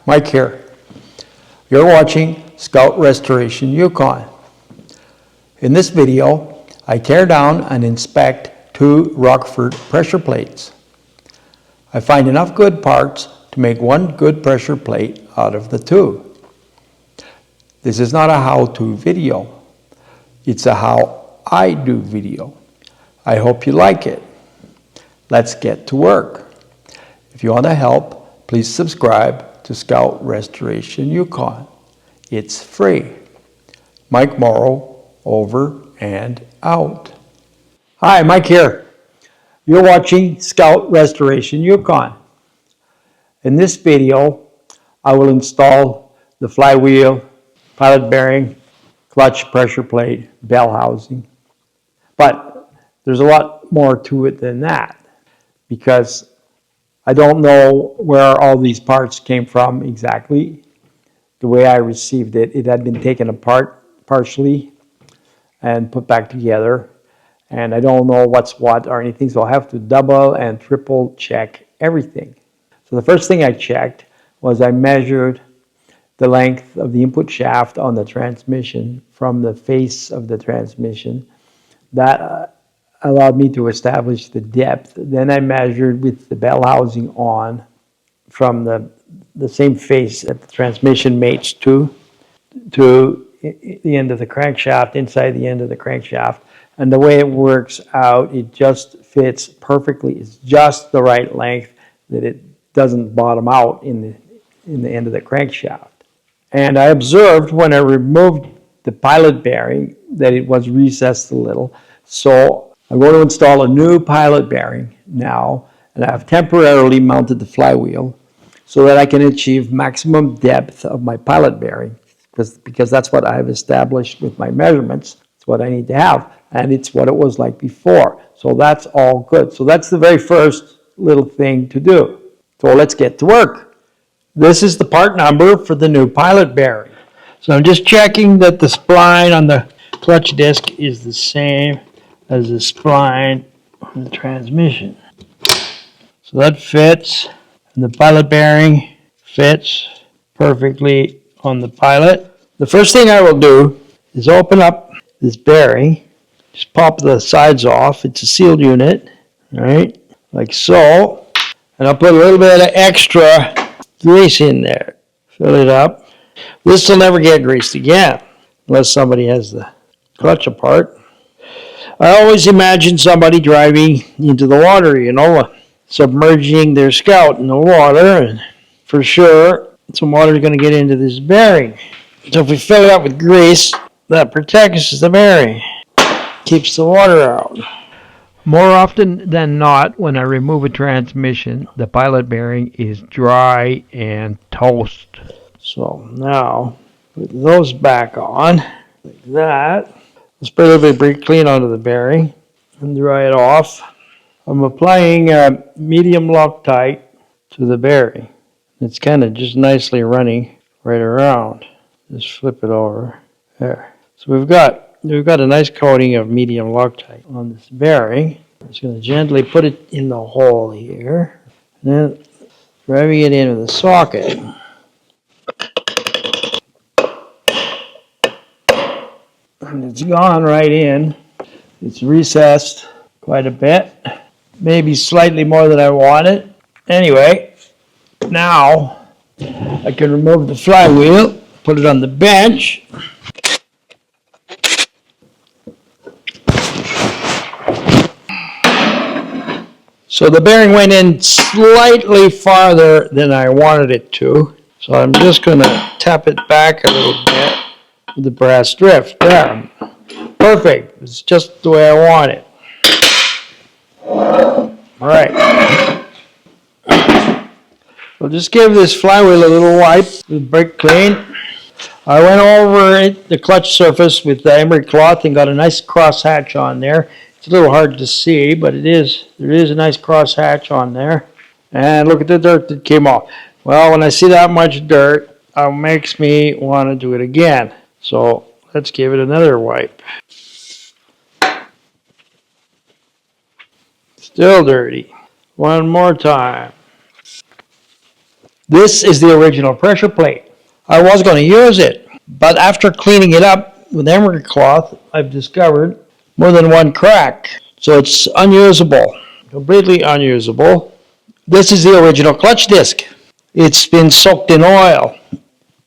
Mike here. You're watching Scout Restoration Yukon. In this video, I tear down and inspect 2 Rockford pressure plates. I find enough good parts to make 1 good pressure plate out of the 2. This is not a how-to video. It's a how I do video. I hope you like it. Let's get to work. If you want to help, please subscribe to Scout Restoration Yukon. It's free. Mike Morrow, over and out. Hi, Mike here. You're watching Scout Restoration Yukon. In this video, I will install the flywheel, pilot bearing, clutch pressure plate, bell housing. But there's a lot more to it than that, because I don't know where all these parts came from exactly. The way I received it, it had been taken apart partially and put back together. And I don't know what's what or anything, so I'll have to double and triple check everything. So the first thing I checked was I measured the length of the input shaft on the transmission from the face of the transmission. That allowed me to establish the depth. Then I measured with the bell housing on from the same face that the transmission mates to the end of the crankshaft, inside the end of the crankshaft. And the way it works out, it just fits perfectly. It's just the right length that it doesn't bottom out in the end of the crankshaft. And I observed when I removed the pilot bearing that it was recessed a little. So I'm going to install a new pilot bearing now, and I've temporarily mounted the flywheel so that I can achieve maximum depth of my pilot bearing, because that's what I've established with my measurements. It's what I need to have, and it's what it was like before. So that's all good. So that's the very first little thing to do. So let's get to work. This is the part number for the new pilot bearing. So I'm just checking that the spline on the clutch disc is the same as the spline on the transmission. So that fits, and the pilot bearing fits perfectly on the pilot. The first thing I will do is open up this bearing, just pop the sides off. It's a sealed unit, right? Like so. And I'll put a little bit of extra grease in there. Fill it up. This will never get greased again unless somebody has the clutch apart. I always imagine somebody driving into the water, submerging their Scout in the water, and for sure some water is going to get into this bearing. So if we fill it up with grease, that protects the bearing, keeps the water out. More often than not, when I remove a transmission, the pilot bearing is dry and toast. So now, put those back on, like that. Spray a little bit of brake clean onto the bearing and dry it off. I'm applying medium Loctite to the bearing. It's kind of just nicely running right around. Just flip it over. There. So we've got a nice coating of medium Loctite on this bearing. I'm just going to gently put it in the hole here, and then driving it into the socket. And it's gone right in. It's recessed quite a bit, maybe slightly more than I wanted. Anyway, now I can remove the flywheel, put it on the bench. So the bearing went in slightly farther than I wanted it to. So I'm just going to tap it back a little bit with the brass drift. There. Perfect. It's just the way I want it. All right. So just give this flywheel a little wipe with brake clean. I went over it, the clutch surface with the emery cloth, and got a nice cross hatch on there. It's a little hard to see, but there is a nice cross hatch on there. And look at the dirt that came off. Well, when I see that much dirt, it makes me want to do it again. So let's give it another wipe. Still dirty. One more time. This is the original pressure plate. I was going to use it, but after cleaning it up with emery cloth, I've discovered more than one crack. So it's unusable, completely unusable. This is the original clutch disc. It's been soaked in oil.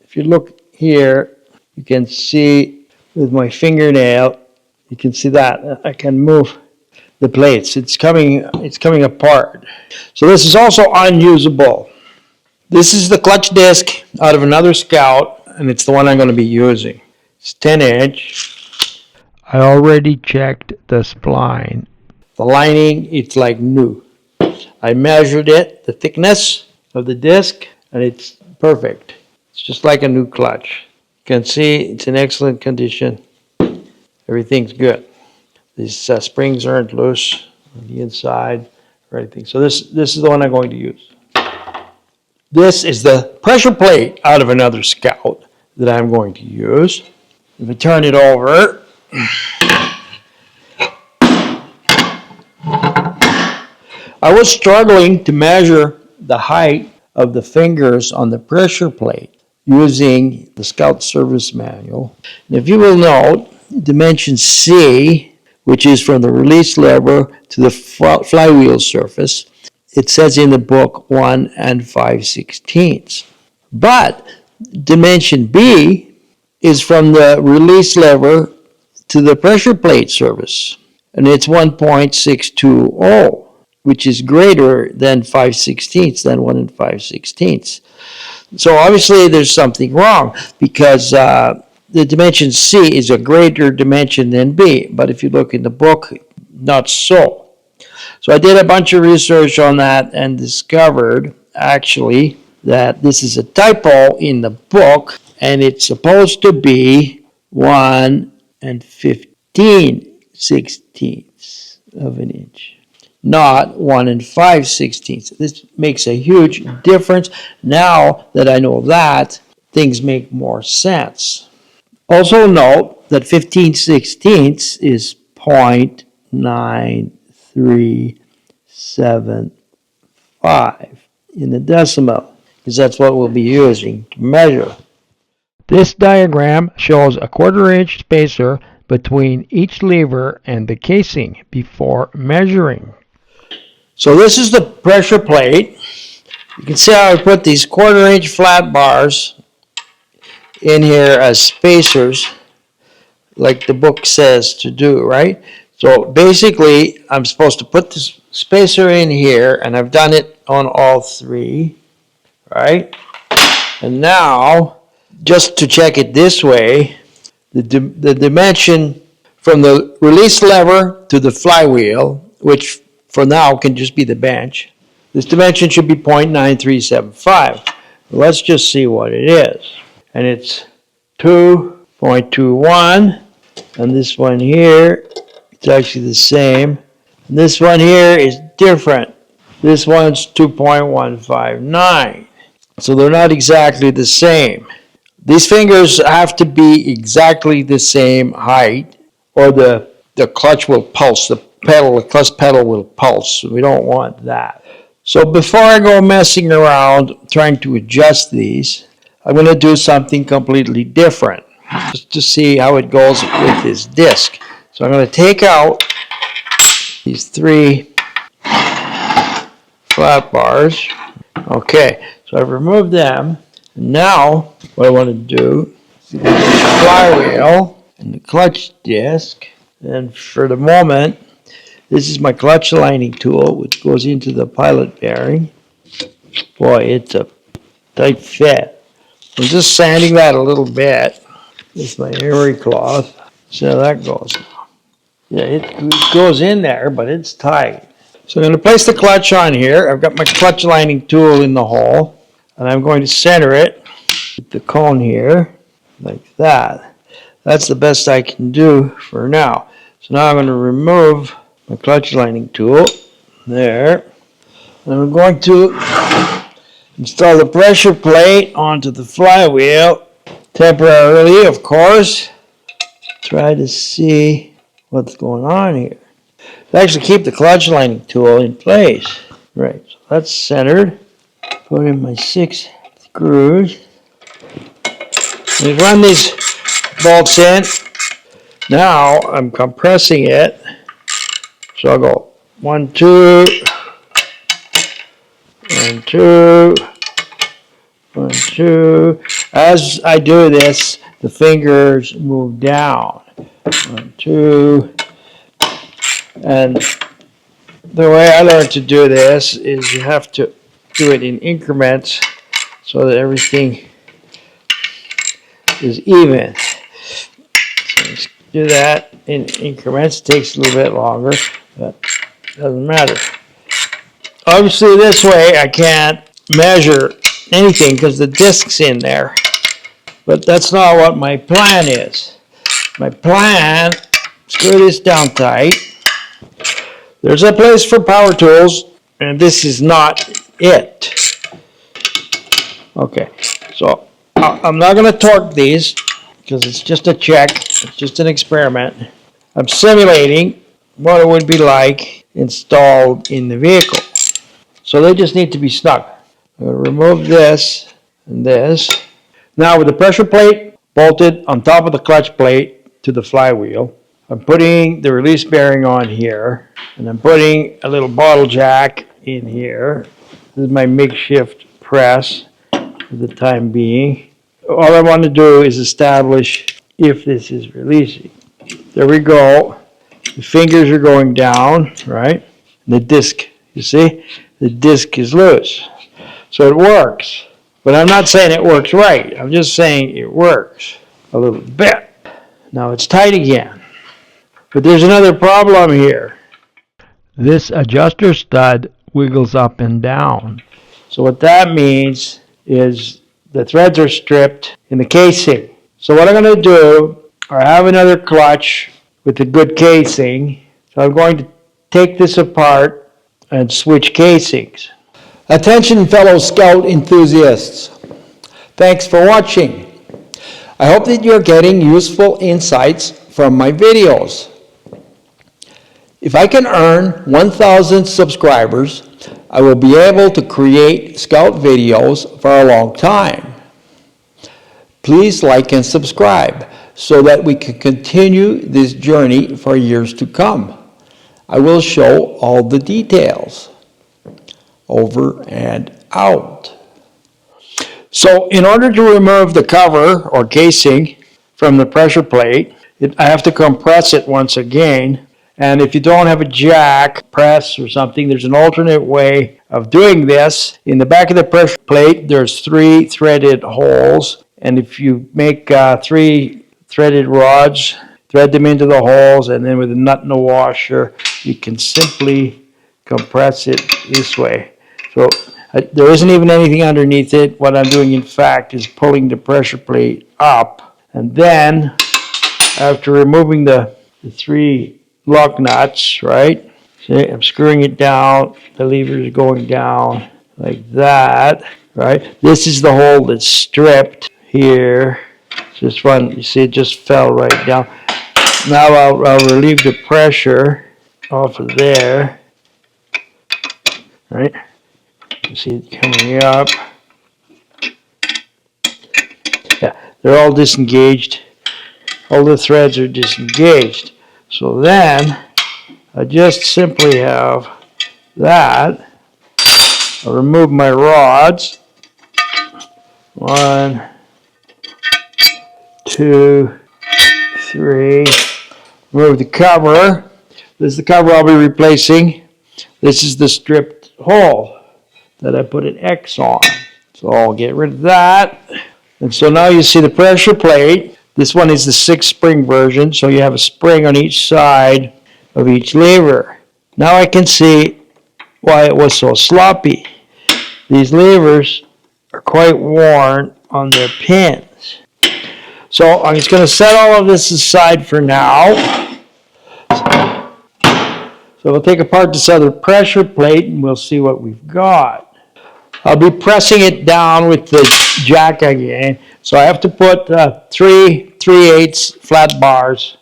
If you look here, you can see with my fingernail, you can see that I can move the plates. It's coming apart. So this is also unusable. This is the clutch disc out of another Scout, and it's the one I'm going to be using. It's 10-inch. I already checked the spline. The lining, it's like new. I measured it, the thickness of the disc, and it's perfect. It's just like a new clutch. You can see it's in excellent condition. Everything's good. These springs aren't loose on the inside or anything. So this is the one I'm going to use. This is the pressure plate out of another Scout that I'm going to use. If I turn it over, I was struggling to measure the height of the fingers on the pressure plate using the Scout Service Manual. And if you will note, dimension C, which is from the release lever to the flywheel surface, it says in the book 1 5/16. But dimension B is from the release lever to the pressure plate surface, and it's 1.620, which is greater than 5/16, than 1 5/16. So obviously there's something wrong, because the dimension C is a greater dimension than B, but if you look in the book, not so. So I did a bunch of research on that and discovered actually that this is a typo in the book, and it's supposed to be 1 15/16 of an inch, not 1 5/16. This makes a huge difference. Now that I know that, things make more sense. Also note that 15/16 is 0.9375 in the decimal, because that's what we'll be using to measure. This diagram shows a 1/4-inch spacer between each lever and the casing before measuring. So this is the pressure plate. You can see how I put these 1/4-inch flat bars in here as spacers, like the book says to do, right? So basically, I'm supposed to put this spacer in here, and I've done it on all three, right? And now, just to check it this way, the dimension from the release lever to the flywheel, which for now can just be the bench, this dimension should be 0.9375. Let's just see what it is. And it's 2.21, and this one here, it's actually the same. And this one here is different. This one's 2.159. So they're not exactly the same. These fingers have to be exactly the same height, or the clutch will pulse. The clutch pedal will pulse. We don't want that. So before I go messing around trying to adjust these, I'm going to do something completely different, just to see how it goes with this disc. So I'm going to take out these 3 flat bars. Okay, so I've removed them. Now, what I want to do is the flywheel and the clutch disc. And for the moment, this is my clutch lining tool, which goes into the pilot bearing. Boy, it's a tight fit. I'm just sanding that a little bit with my emery cloth. See how that goes. Yeah, it goes in there, but it's tight. So I'm going to place the clutch on here. I've got my clutch lining tool in the hole, and I'm going to center it with the cone here, like that. That's the best I can do for now. So now I'm going to remove my clutch lining tool, there. And I'm going to install the pressure plate onto the flywheel, temporarily, of course. Try to see what's going on here. To actually keep the clutch lining tool in place. Right, so that's centered. Put in my 6 screws. And run these bolts in. Now I'm compressing it. So I'll go 1, 2, 1, 2, 1, 2. As I do this, the fingers move down. 1, 2. And the way I learned to do this is you have to do it in increments so that everything is even. So just do that in increments. It takes a little bit longer, but it doesn't matter. Obviously this way I can't measure anything because the disc's in there. But that's not what my plan is. My plan, screw this down tight. There's a place for power tools, and this is not it. Okay, so I'm not going to torque these because it's just a check. It's just an experiment. I'm simulating what it would be like installed in the vehicle. So they just need to be snug. I'm going to remove this and this. Now with the pressure plate bolted on top of the clutch plate to the flywheel, I'm putting the release bearing on here, and I'm putting a little bottle jack in here. This is my makeshift press for the time being. All I want to do is establish if this is releasing. There we go. The fingers are going down, right? And the disc, you see? The disc is loose. So it works. But I'm not saying it works right. I'm just saying it works a little bit. Now it's tight again. But there's another problem here. This adjuster stud wiggles up and down. So what that means is the threads are stripped in the casing. So what I'm going to do, I have another clutch with a good casing. So I'm going to take this apart and switch casings. Attention fellow Scout enthusiasts. Thanks for watching. I hope that you're getting useful insights from my videos. If I can earn 1,000 subscribers, I will be able to create Scout videos for a long time. Please like and subscribe so that we can continue this journey for years to come. I will show all the details. Over and out. So in order to remove the cover or casing from the pressure plate, I have to compress it once again. And if you don't have a jack, press or something, there's an alternate way of doing this. In the back of the pressure plate, there's 3 threaded holes. And if you make 3 threaded rods, thread them into the holes, and then with a nut and a washer, you can simply compress it this way. So there isn't even anything underneath it. What I'm doing, in fact, is pulling the pressure plate up. And then, after removing the 3 lock nuts, right? See, I'm screwing it down. The lever is going down like that, right? This is the hole that's stripped here. This one, you see, it just fell right down. Now I'll relieve the pressure off of there, right? You see it coming up. Yeah, they're all disengaged. All the threads are disengaged. So then, I just simply have that. I'll remove my rods. 1, 2, 3. Remove the cover. This is the cover I'll be replacing. This is the stripped hole that I put an X on. So I'll get rid of that. And so now you see the pressure plate. This one is the 6-spring version, so you have a spring on each side of each lever. Now I can see why it was so sloppy. These levers are quite worn on their pins. So I'm just going to set all of this aside for now. So we'll take apart this other pressure plate and we'll see what we've got. I'll be pressing it down with the jack again. So I have to put 3 3/8 flat bars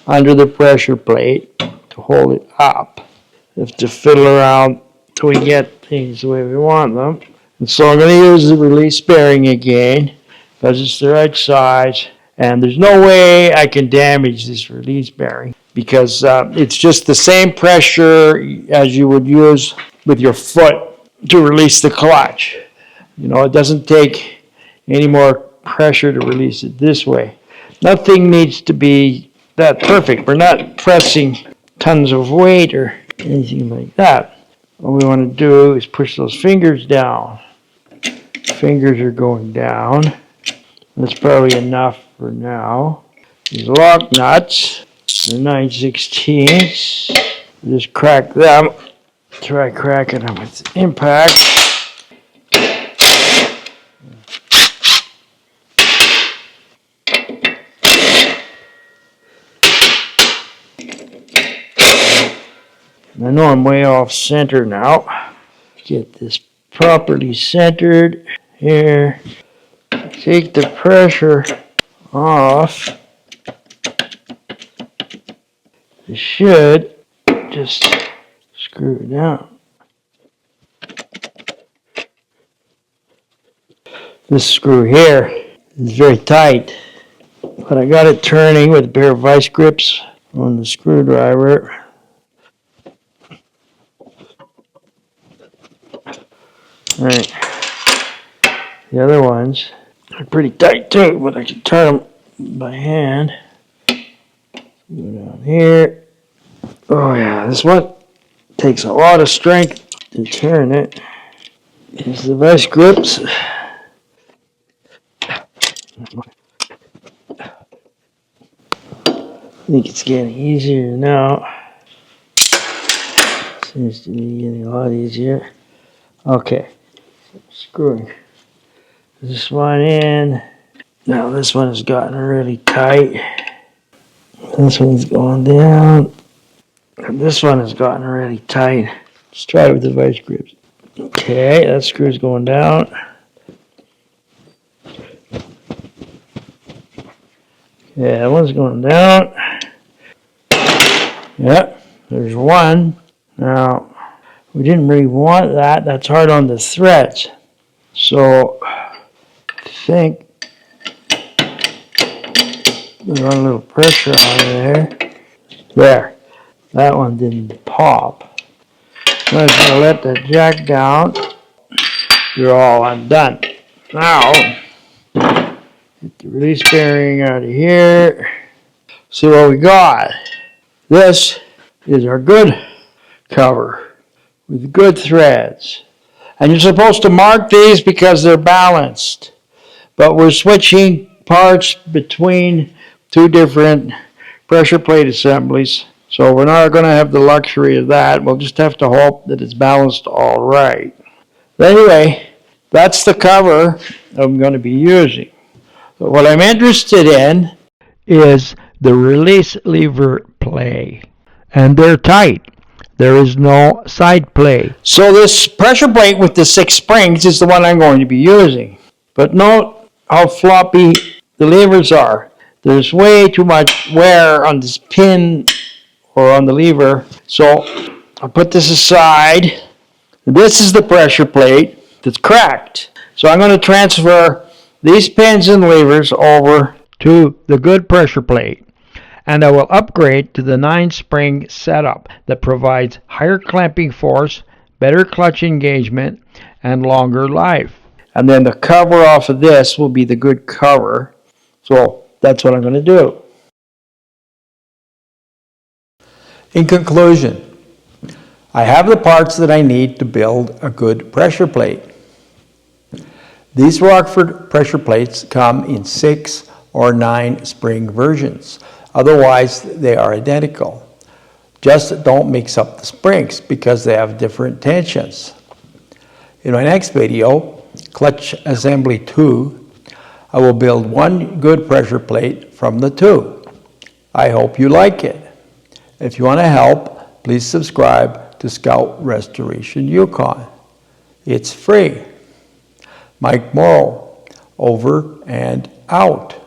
under the pressure plate to hold it up. I have to fiddle around till we get things the way we want them. And so I'm going to use the release bearing again because it's the right size. And there's no way I can damage this release bearing because it's just the same pressure as you would use with your foot to release the clutch. You know, it doesn't take any more pressure to release it this way. Nothing needs to be that perfect. We're not pressing tons of weight or anything like that. All we want to do is push those fingers down. Fingers are going down. That's probably enough for now. These lock nuts, the 9/16. Just crack them. Try cracking them with impact. I know I'm way off center now. Get this properly centered here. Take the pressure off. You should just screw it down. This screw here is very tight, but I got it turning with a pair of vice grips on the screwdriver. All right, the other ones are pretty tight too, but I can turn them by hand. Go down here. Oh yeah, this one takes a lot of strength to turn it. Here's the vice grips. I think it's getting easier now. Seems to be getting a lot easier. Okay, screwing this one in. Now this one has gotten really tight. This one's going down. And this one has gotten really tight. Let's try it with the vice grips. Okay, that screw's going down. Yeah, that one's going down. Yep, there's one. Now, we didn't really want that. That's hard on the threads. So, I think we run a little pressure on there. There. That one didn't pop. I'm just going to let that jack down. You're all undone. Now, get the release bearing out of here. See what we got. This is our good cover with good threads. And you're supposed to mark these because they're balanced. But we're switching parts between two different pressure plate assemblies. So we're not going to have the luxury of that. We'll just have to hope that it's balanced all right. But anyway, that's the cover I'm going to be using. So what I'm interested in is the release lever play. And they're tight. There is no side play. So this pressure plate with the 6 springs is the one I'm going to be using. But note how floppy the levers are. There's way too much wear on this pin or on the lever. So I'll put this aside. This is the pressure plate that's cracked. So I'm going to transfer these pins and levers over to the good pressure plate. And I will upgrade to the 9-spring setup that provides higher clamping force, better clutch engagement, and longer life. And then the cover off of this will be the good cover. So that's what I'm going to do. In conclusion, I have the parts that I need to build a good pressure plate. These Rockford pressure plates come in 6 or 9 spring versions. Otherwise, they are identical. Just don't mix up the springs because they have different tensions. In my next video, Clutch Assembly 2, I will build one good pressure plate from the 2. I hope you like it. If you want to help, please subscribe to Scout Restoration Yukon. It's free. Mike Morrow, over and out.